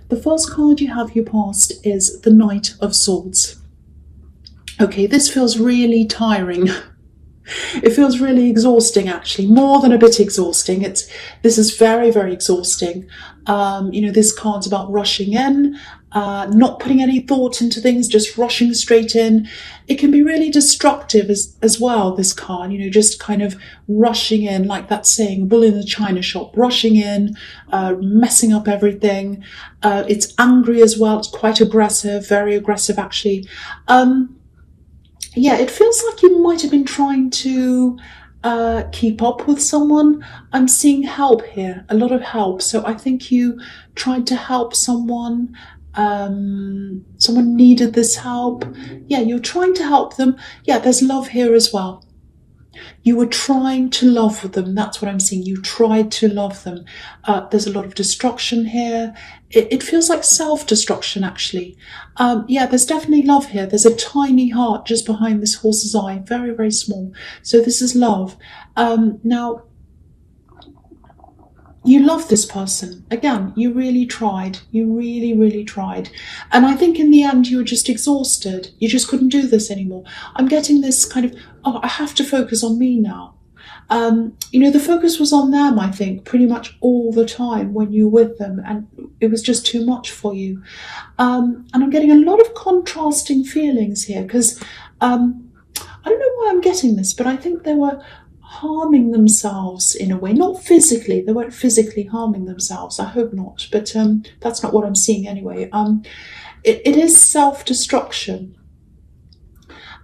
The first card you have your past is the Knight of Swords. Okay, this feels really tiring. It feels really exhausting, actually, more than a bit exhausting. This is very, very exhausting. This card's about rushing in, not putting any thought into things, just rushing straight in. It can be really destructive as well, this card, just kind of rushing in, like that saying, bull in the china shop, rushing in, messing up everything. It's angry as well. It's quite aggressive, very aggressive, actually. Yeah, it feels like you might have been trying to keep up with someone. I'm seeing help here, a lot of help. So I think you tried to help someone. Someone needed this help. Yeah, you're trying to help them. Yeah, there's love here as well. You were trying to love them. That's what I'm seeing. You tried to love them. There's a lot of destruction here. It feels like self-destruction, actually. Yeah, there's definitely love here. There's a tiny heart just behind this horse's eye. Very, very small. So this is love. Now, you love this person. Again, you really tried. You really, really tried. And I think in the end, you were just exhausted. You just couldn't do this anymore. I'm getting this kind of, oh, I have to focus on me now. The focus was on them, I think, pretty much all the time when you were with them. And it was just too much for you. And I'm getting a lot of contrasting feelings here because I don't know why I'm getting this, but I think they were harming themselves in a way, not physically. They weren't physically harming themselves. I hope not, but that's not what I'm seeing anyway. It is self-destruction.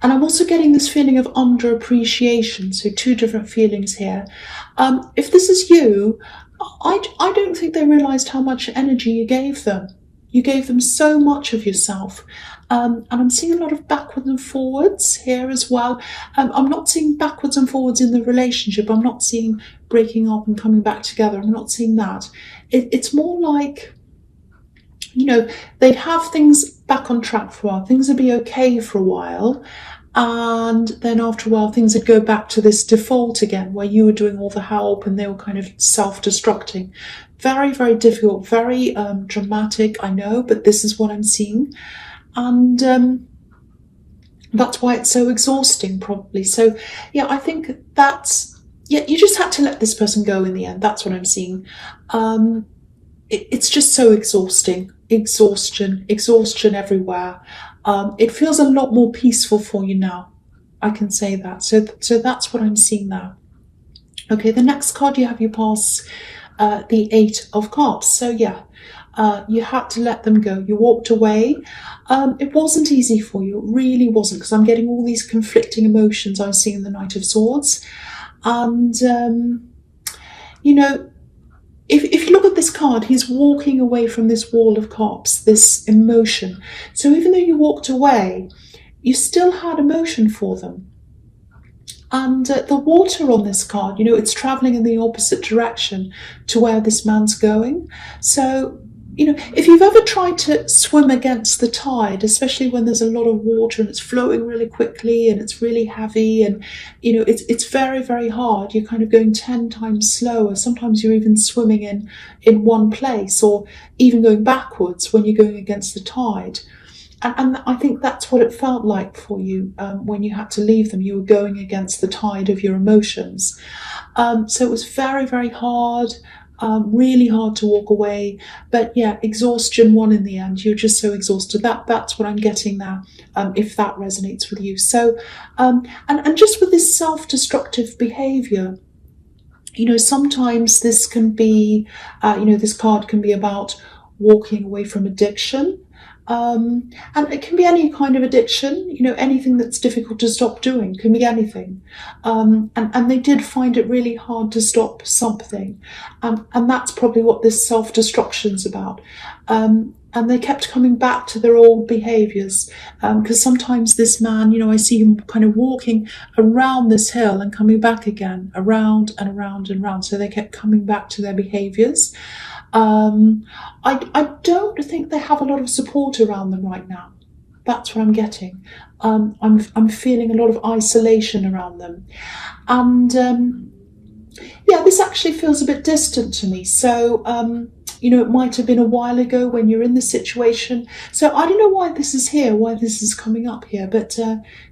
And I'm also getting this feeling of underappreciation. So two different feelings here. If this is you, I don't think they realized how much energy you gave them. You gave them so much of yourself. And I'm seeing a lot of backwards and forwards here as well. I'm not seeing backwards and forwards in the relationship. I'm not seeing breaking up and coming back together. I'm not seeing that. It's more like, they'd have things back on track for a while. Things would be okay for a while. And then after a while, things would go back to this default again, where you were doing all the help and they were kind of self-destructing. Very, very difficult, very dramatic, I know, but this is what I'm seeing. And that's why it's so exhausting, probably. So, yeah, I think you just had to let this person go in the end. That's what I'm seeing. It's just so exhausting. Exhaustion everywhere. It feels a lot more peaceful for you now. I can say that. So that's what I'm seeing now. Okay, the next card you have your pass, the Eight of Cups. So yeah, you had to let them go. You walked away. It wasn't easy for you. It really wasn't, because I'm getting all these conflicting emotions I was seeing in the Knight of Swords. And, if you look at this card, he's walking away from this wall of cups, this emotion. So even though you walked away, you still had emotion for them. And the water on this card, it's traveling in the opposite direction to where this man's going. So, if you've ever tried to swim against the tide, especially when there's a lot of water and it's flowing really quickly and it's really heavy and, it's very, very hard. You're kind of going 10 times slower. Sometimes you're even swimming in one place, or even going backwards when you're going against the tide. And I think that's what it felt like for you when you had to leave them. You were going against the tide of your emotions. So it was very, very hard. Really hard to walk away, but yeah, exhaustion won in the end. You're just so exhausted. That's what I'm getting now, if that resonates with you. So, and just with this self-destructive behavior, sometimes this can be, this card can be about walking away from addiction. And it can be any kind of addiction, anything that's difficult to stop doing can be anything. And they did find it really hard to stop something. And that's probably what this self-destruction's about. And they kept coming back to their old behaviours. Because sometimes this man, I see him kind of walking around this hill and coming back again, around and around and around. So they kept coming back to their behaviours. I don't think they have a lot of support around them right now. That's what I'm getting. I'm feeling a lot of isolation around them. And yeah, this actually feels a bit distant to me. So it might have been a while ago when you're in the situation. So I don't know why this is here, why this is coming up here, but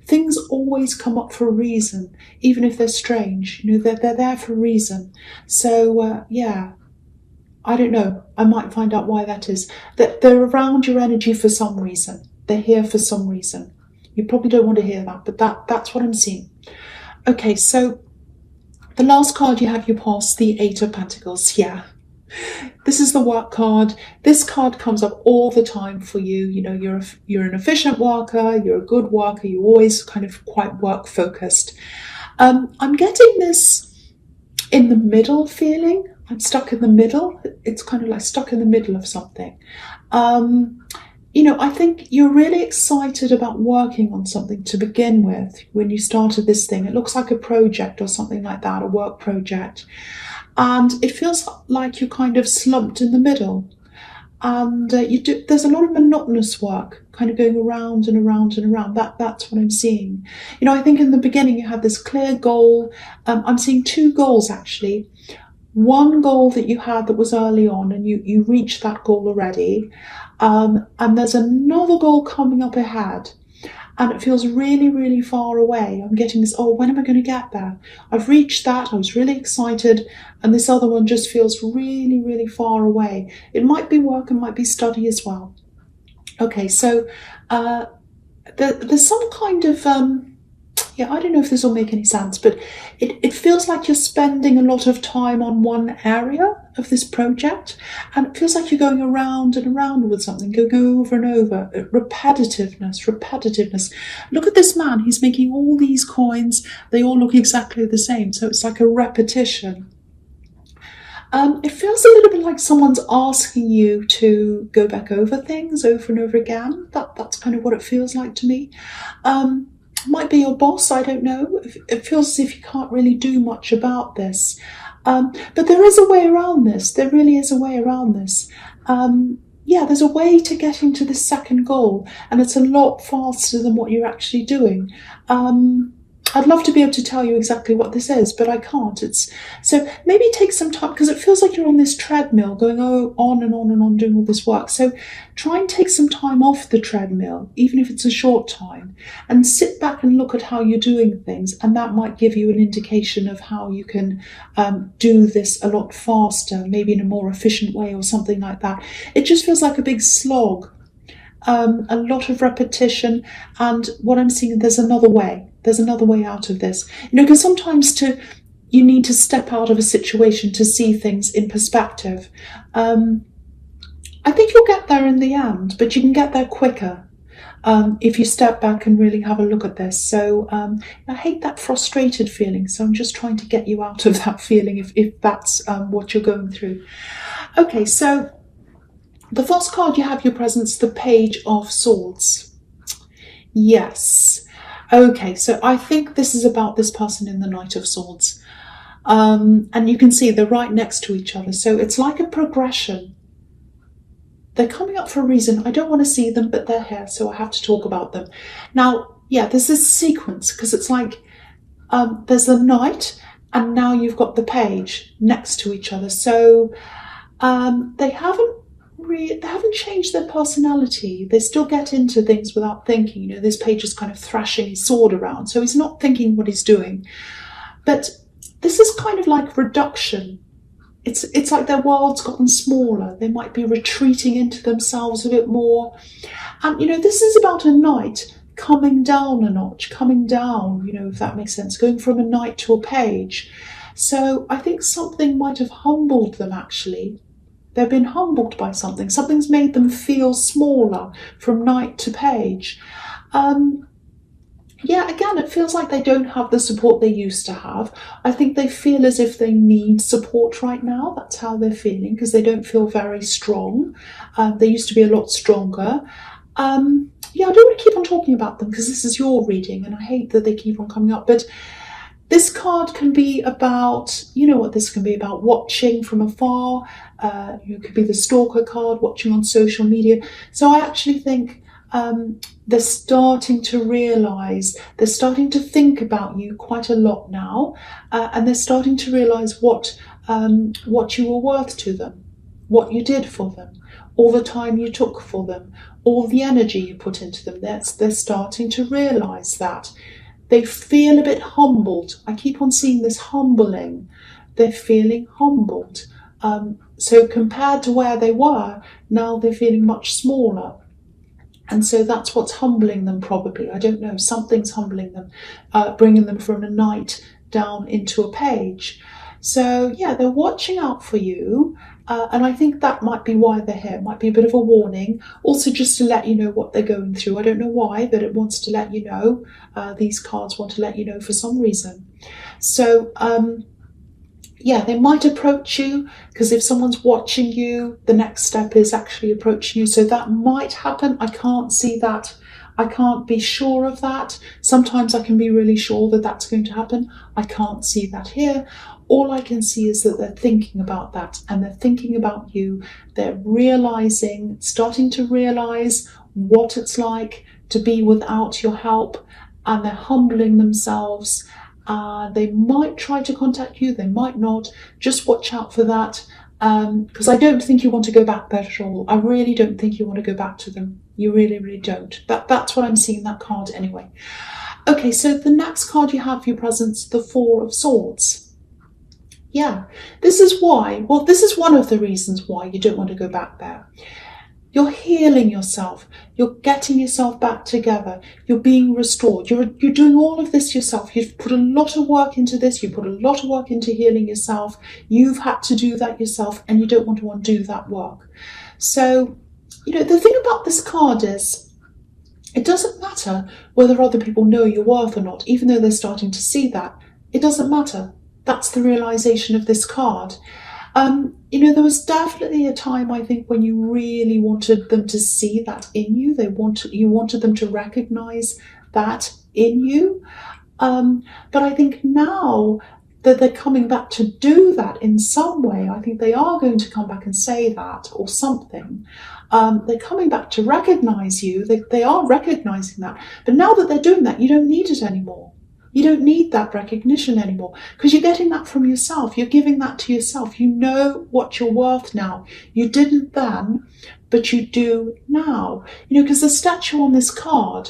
things always come up for a reason, even if they're strange. They're there for a reason. So yeah, I don't know. I might find out why that is. That they're around your energy for some reason. They're here for some reason. You probably don't want to hear that, but that's what I'm seeing. Okay, so the last card you have, you pass the Eight of Pentacles. Yeah. This is the work card. This card comes up all the time for you. You're an efficient worker, you're a good worker, you're always kind of quite work focused. I'm getting this in the middle feeling. I'm stuck in the middle. It's kind of like stuck in the middle of something. I think you're really excited about working on something to begin with when you started this thing. It looks like a project or something like that, a work project. And it feels like you're kind of slumped in the middle. And there's a lot of monotonous work kind of going around and around and around. That's what I'm seeing. I think in the beginning you had this clear goal. I'm seeing two goals actually. One goal that you had that was early on and you reached that goal already. And there's another goal coming up ahead. And it feels really, really far away. I'm getting this, when am I going to get there? I've reached that, I was really excited, and this other one just feels really, really far away. It might be work, it might be study as well. Okay, so there's some kind of, I don't know if this will make any sense, but it feels like you're spending a lot of time on one area of this project, and it feels like you're going around and around with something, going over and over. Repetitiveness. Look at this man, he's making all these coins, they all look exactly the same, so it's like a repetition. It feels a little bit like someone's asking you to go back over things over and over again. That's kind of what it feels like to me. Might be your boss, I don't know. It feels as if you can't really do much about this. But there is a way around this. There really is a way around this. There's a way to getting to the second goal, and it's a lot faster than what you're actually doing. I'd love to be able to tell you exactly what this is, but I can't. So maybe take some time, because it feels like you're on this treadmill going on and on and on doing all this work. So try and take some time off the treadmill, even if it's a short time, and sit back and look at how you're doing things. And that might give you an indication of how you can do this a lot faster, maybe in a more efficient way or something like that. It just feels like a big slog. A lot of repetition, and what I'm seeing, there's another way. There's another way out of this. Because sometimes you need to step out of a situation to see things in perspective. I think you'll get there in the end, but you can get there quicker if you step back and really have a look at this. So I hate that frustrated feeling, so I'm just trying to get you out of that feeling if that's what you're going through. Okay, so the first card you have your presence, the Page of Swords. Yes. Okay, so I think this is about this person in the Knight of Swords. And you can see they're right next to each other. So it's like a progression. They're coming up for a reason. I don't want to see them, but they're here, so I have to talk about them. Now, there's this sequence, because it's like there's the Knight, and now you've got the Page next to each other. So they haven't changed their personality. They still get into things without thinking. This Page is kind of thrashing his sword around, so he's not thinking what he's doing. But this is kind of like reduction. It's like their world's gotten smaller. They might be retreating into themselves a bit more. And, this is about a knight coming down a notch, coming down, if that makes sense, going from a knight to a page. So I think something might have humbled them, actually. They've been humbled by something. Something's made them feel smaller from knight to page. Again, it feels like they don't have the support they used to have. I think they feel as if they need support right now. That's how they're feeling, because they don't feel very strong. They used to be a lot stronger. I don't want to keep on talking about them, because this is your reading, and I hate that they keep on coming up. But this card can be about, what this can be about, watching from afar. It could be the stalker card, watching on social media. So I actually think they're starting to realise, they're starting to think about you quite a lot now, and they're starting to realise what you were worth to them. what you did for them, all the time you took for them, all the energy you put into them. They're starting to realise that. They feel a bit humbled. I keep on seeing this humbling. They're feeling humbled. So compared to where they were, now they're feeling much smaller. And so that's what's humbling them probably. I don't know, something's humbling them, bringing them from a knight down into a page. So yeah, they're watching out for you. And I think that might be why they're here. It might be a bit of a warning. Also just to let you know what they're going through. I don't know why, but it wants to let you know. These cards want to let you know for some reason. So yeah, they might approach you, because if someone's watching you, the next step is actually approaching you. So that might happen. I can't see that. I can't be sure of that. Sometimes I can be really sure that that's going to happen. I can't see that here. All I can see is that they're thinking about that, and they're thinking about you. They're realizing, starting to realize what it's like to be without your help, and they're humbling themselves. They might try to contact you, they might not. Just watch out for that, because I don't think you want to go back there at all. I really don't think you want to go back to them. You really, really don't. That's what I'm seeing in that card anyway. Okay, so the next card you have for your presence, the Four of Swords. Yeah, this is why, well, this is one of the reasons why you don't want to go back there. You're healing yourself. You're getting yourself back together. You're being restored. You're doing all of this yourself. You've put a lot of work into this. You put a lot of work into healing yourself. You've had to do that yourself, and you don't want to undo that work. So, you know, the thing about this card is, it doesn't matter whether other people know your worth or not, even though they're starting to see that. It doesn't matter. That's the realization of this card. You know, there was definitely a time, I think, when you really wanted them to see that in you. You wanted them to recognize that in you. But I think now that they're coming back to do that in some way, I think they are going to come back and say that or something. They're coming back to recognize you. They are recognizing that. But now that they're doing that, you don't need it anymore. You don't need that recognition anymore, because you're getting that from yourself. You're giving that to yourself. You know what you're worth now. You didn't then, but you do now. You know, because the statue on this card,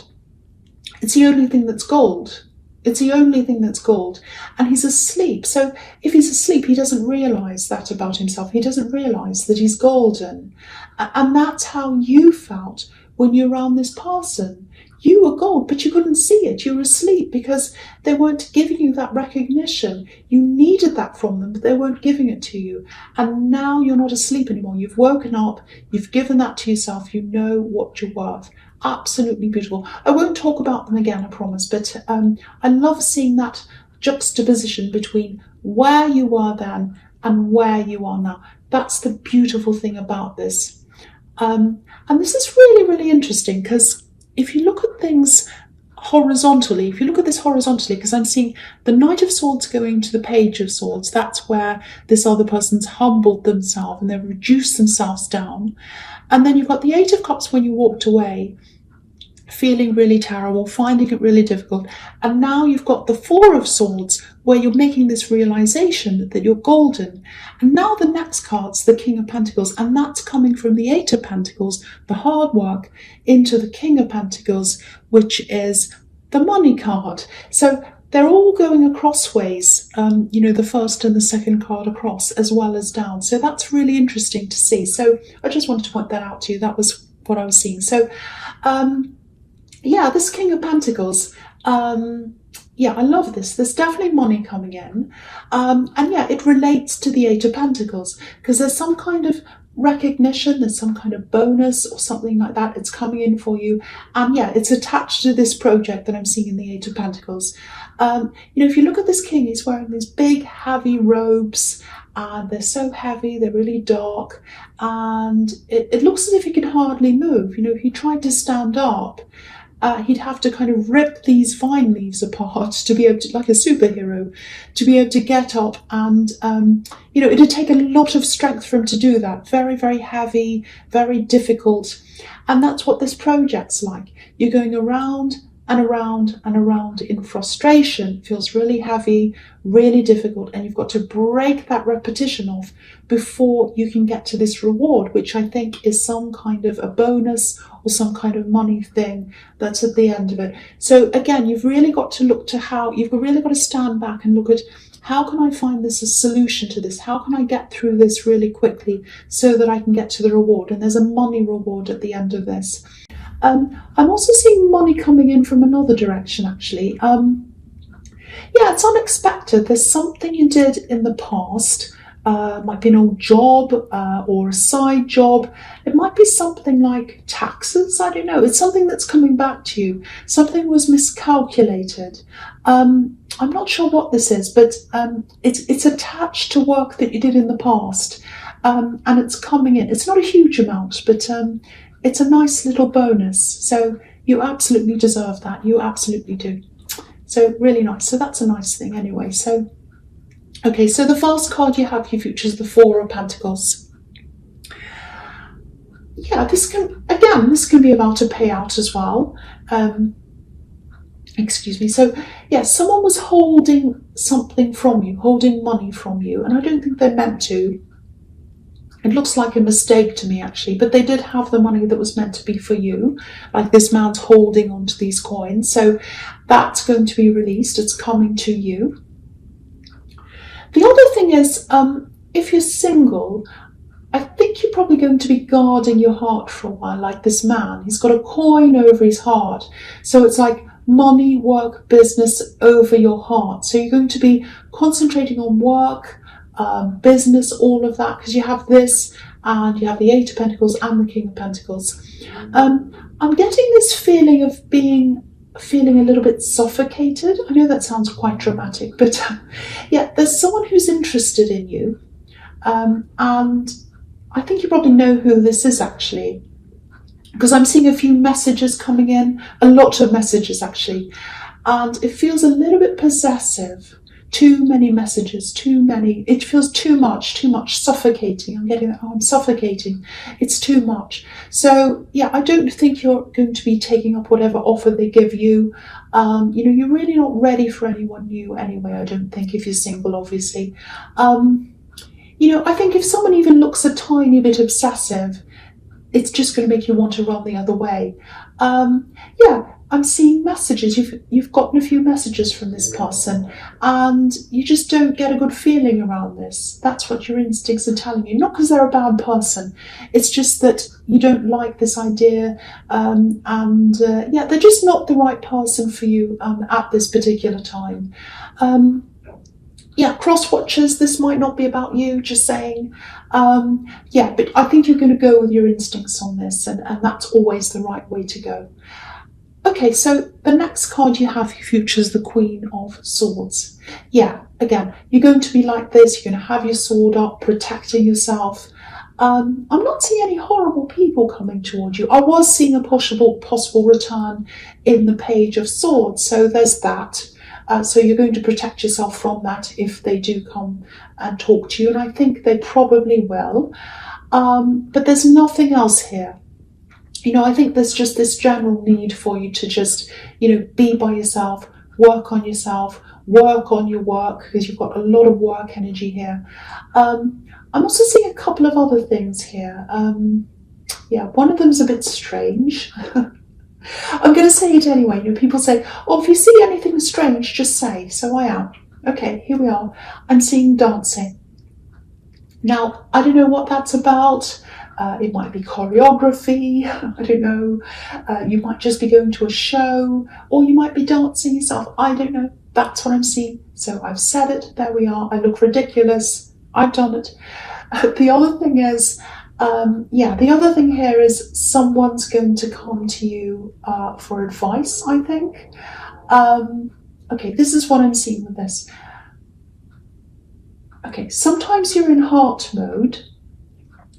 it's the only thing that's gold. It's the only thing that's gold. And he's asleep. So if he's asleep, he doesn't realize that about himself. He doesn't realize that he's golden. And that's how you felt when you're around this person. You were gold, but you couldn't see it. You were asleep because they weren't giving you that recognition. You needed that from them, but they weren't giving it to you. And now you're not asleep anymore. You've woken up. You've given that to yourself. You know what you're worth. Absolutely beautiful. I won't talk about them again, I promise, but I love seeing that juxtaposition between where you were then and where you are now. That's the beautiful thing about this. And this is really, really interesting, because if you look at things horizontally, if you look at this horizontally, because I'm seeing the Knight of Swords going to the Page of Swords, that's where this other person's humbled themselves and they've reduced themselves down. And then you've got the Eight of Cups when you walked away, feeling really terrible, finding it really difficult. And now you've got the Four of Swords, where you're making this realization that you're golden. And now the next card's the King of Pentacles, and that's coming from the Eight of Pentacles, the hard work, into the King of Pentacles, which is the money card. So they're all going across ways, you know, the first and the second card across, as well as down. So that's really interesting to see. So I just wanted to point that out to you. That was what I was seeing. So, yeah, this King of Pentacles, yeah, I love this. There's definitely money coming in. And yeah, it relates to the Eight of Pentacles, because there's some kind of recognition, there's some kind of bonus or something like that. It's coming in for you. And yeah, it's attached to this project that I'm seeing in the Eight of Pentacles. You know, if you look at this king, he's wearing these big, heavy robes. And they're so heavy, they're really dark. And it looks as if he can hardly move. You know, if he tried to stand up, he'd have to kind of rip these vine leaves apart to be able to, like a superhero, to be able to get up. And, you know, it'd take a lot of strength for him to do that. Very, very heavy, very difficult. And that's what this project's like. You're going around and around in frustration. It feels really heavy, really difficult, and you've got to break that repetition off before you can get to this reward, which I think is some kind of a bonus or some kind of money thing that's at the end of it. So again, you've really got to look to how, you've really got to stand back and look at, how can I find this a solution to this? How can I get through this really quickly so that I can get to the reward? And there's a money reward at the end of this. I'm also seeing money coming in from another direction, actually. Yeah, it's unexpected. There's something you did in the past. Might be an old job or a side job. It might be something like taxes. I don't know. It's something that's coming back to you. Something was miscalculated. I'm not sure what this is, but it's attached to work that you did in the past, and it's coming in. It's not a huge amount, but it's a nice little bonus. So you absolutely deserve that. You absolutely do. So really nice. So that's a nice thing anyway. So, okay, so the first card you have, your future, is the Four of Pentacles. Yeah, this can be about a payout as well. Excuse me. So, yeah, someone was holding something from you, holding money from you, and I don't think they meant to. It looks like a mistake to me, actually, but they did have the money that was meant to be for you. Like this man's holding onto these coins. So that's going to be released. It's coming to you. The other thing is, if you're single, I think you're probably going to be guarding your heart for a while, like this man. He's got a coin over his heart. So it's like money, work, business over your heart. So you're going to be concentrating on work, business, all of that, because you have this and you have the Eight of Pentacles and the King of Pentacles. I'm getting this feeling of feeling a little bit suffocated. I know that sounds quite dramatic, but yeah, there's someone who's interested in you, and I think you probably know who this is, actually, because I'm seeing a few messages coming in, a lot of messages actually, and it feels a little bit possessive. Too many messages, too many. It feels too much, suffocating. I'm getting that. Oh, I'm suffocating. It's too much. So yeah, I don't think you're going to be taking up whatever offer they give you. You're really not ready for anyone new anyway, I don't think, if you're single, obviously. I think if someone even looks a tiny bit obsessive, it's just going to make you want to run the other way. Yeah, I'm seeing messages. You've gotten a few messages from this person, and you just don't get a good feeling around this. That's what your instincts are telling you. Not because they're a bad person. It's just that you don't like this idea, yeah, they're just not the right person for you at this particular time. Yeah, cross watchers, this might not be about you, just saying. Yeah, but I think you're going to go with your instincts on this, and that's always the right way to go. Okay, so the next card you have, your future, is the Queen of Swords. Yeah, again, you're going to be like this. You're going to have your sword up, protecting yourself. I'm not seeing any horrible people coming towards you. I was seeing a possible return in the Page of Swords, so there's that. So you're going to protect yourself from that if they do come and talk to you, and I think they probably will. But there's nothing else here. I think there's just this general need for you to just, be by yourself, work on yourself, work on your work, because you've got a lot of work energy here. I'm also seeing a couple of other things here. Yeah, one of them's a bit strange. I'm going to say it anyway. People say, oh, if you see anything strange, just say. So I am. Okay, here we are. I'm seeing dancing. Now, I don't know what that's about. It might be choreography, I don't know. You might just be going to a show, or you might be dancing yourself. I don't know. That's what I'm seeing. So I've said it. There we are. I look ridiculous. I've done it. The other thing is, the other thing here is someone's going to come to you for advice, I think. Okay, this is what I'm seeing with this. Okay, sometimes you're in heart mode.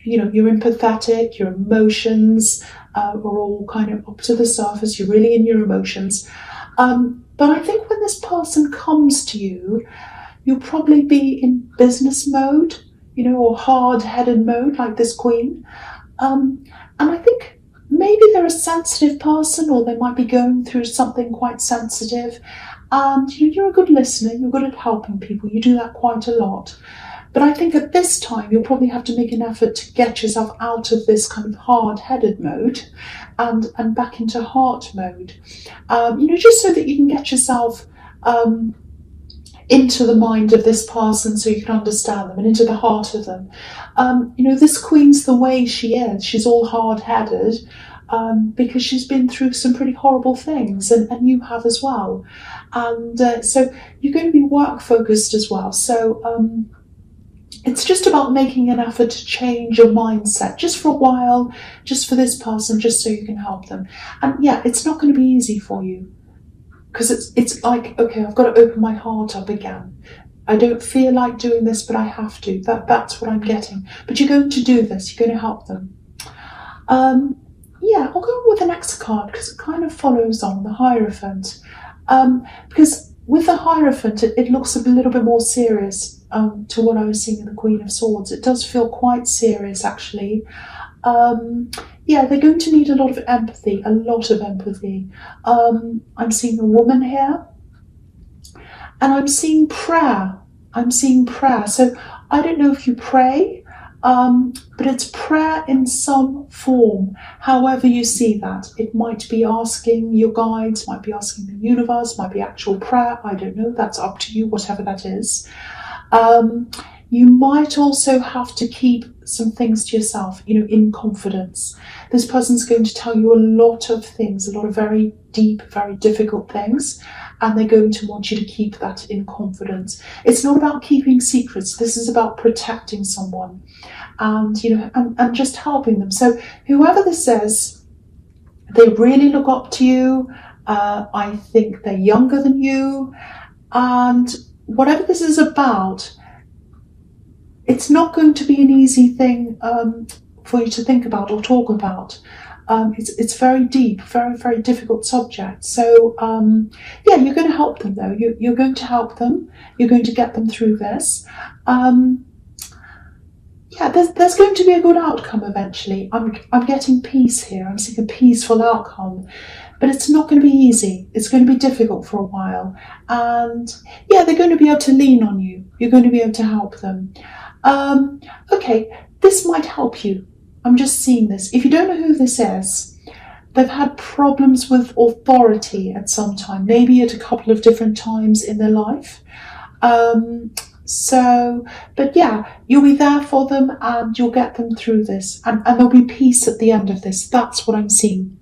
You're empathetic, your emotions are all kind of up to the surface. You're really in your emotions. But I think when this person comes to you, you'll probably be in business mode, or hard-headed mode, like this Queen. And I think maybe they're a sensitive person, or they might be going through something quite sensitive. And you're a good listener, you're good at helping people, you do that quite a lot. But I think at this time, you'll probably have to make an effort to get yourself out of this kind of hard-headed mode and back into heart mode. Just so that you can get yourself into the mind of this person so you can understand them and into the heart of them. This queen's the way she is. She's all hard-headed because she's been through some pretty horrible things, and you have as well. And so you're going to be work-focused as well. So it's just about making an effort to change your mindset just for a while, just for this person, just so you can help them. And yeah, it's not going to be easy for you, because it's like, okay, I've got to open my heart up again. I don't feel like doing this, but I have to. That's what I'm getting. But you're going to do this. You're going to help them. Yeah, I'll go with the next card because it kind of follows on the Hierophant. Because with the Hierophant, it looks a little bit more serious to what I was seeing in the Queen of Swords. It does feel quite serious, actually. Yeah, they're going to need a lot of empathy, a lot of empathy. I'm seeing a woman here, and I'm seeing prayer. I'm seeing prayer. So I don't know if you pray, but it's prayer in some form, however you see that. It might be asking your guides, might be asking the universe, might be actual prayer. I don't know. That's up to you, whatever that is. You might also have to keep some things to yourself, in confidence. This person's going to tell you a lot of things, a lot of very deep, very difficult things, and they're going to want you to keep that in confidence. It's not about keeping secrets. This is about protecting someone and, and just helping them. So whoever this is, they really look up to you. I think they're younger than you, and whatever this is about, it's not going to be an easy thing for you to think about or talk about. It's very deep, very, very difficult subject. So, yeah, you're going to help them, though. You're going to help them. You're going to get them through this. Yeah, there's going to be a good outcome eventually. I'm getting peace here. I'm seeing a peaceful outcome. But it's not going to be easy. It's going to be difficult for a while. And yeah, they're going to be able to lean on you. You're going to be able to help them. Okay, this might help you. I'm just seeing this. If you don't know who this is, they've had problems with authority at some time, maybe at a couple of different times in their life. But yeah, you'll be there for them and you'll get them through this. And there'll be peace at the end of this. That's what I'm seeing.